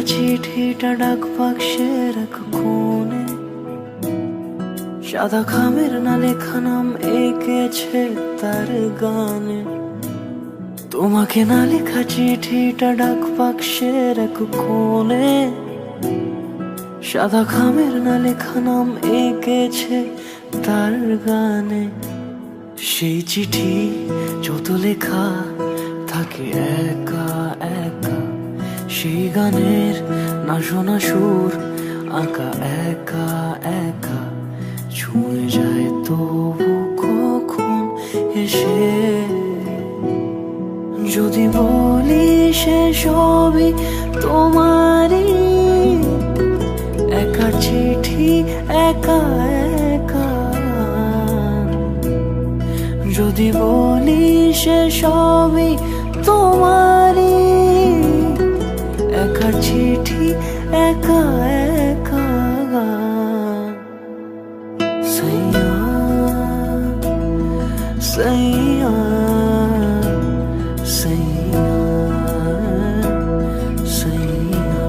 চিঠিটা ডাক বাক্সের এক কোণে, সাদা খামের না লেখা নাম এঁকেছে তার গানে। তোমাকে না লেখা চিঠিটা ডাক বাক্সের এক কোণে, সাদা খামের না লেখা নাম এঁকেছে তার গানে। সেই চিঠি যত লেখা থাকে একা একা, সেই গানের না শোনা সুর আঁকা একা একা, ছুঁয়ে যায় তবু কখন এসে। যদি বলি সে সবই তোমারই, একা চিঠি একা একা। যদি বলি সে সবই তোমারই, একা চিঠি একা একা। সাইয়া সাইয়া সাইয়া সাইয়া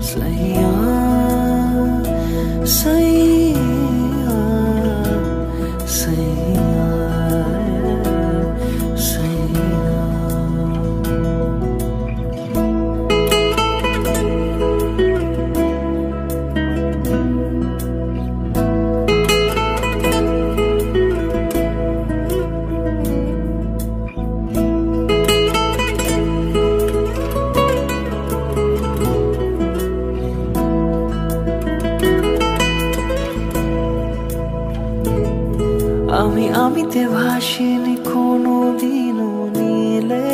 সাইয়া সাইয়া সাইয়া সাইয়া। আমিতে ভাসিনি কোনো দিনও নীলে,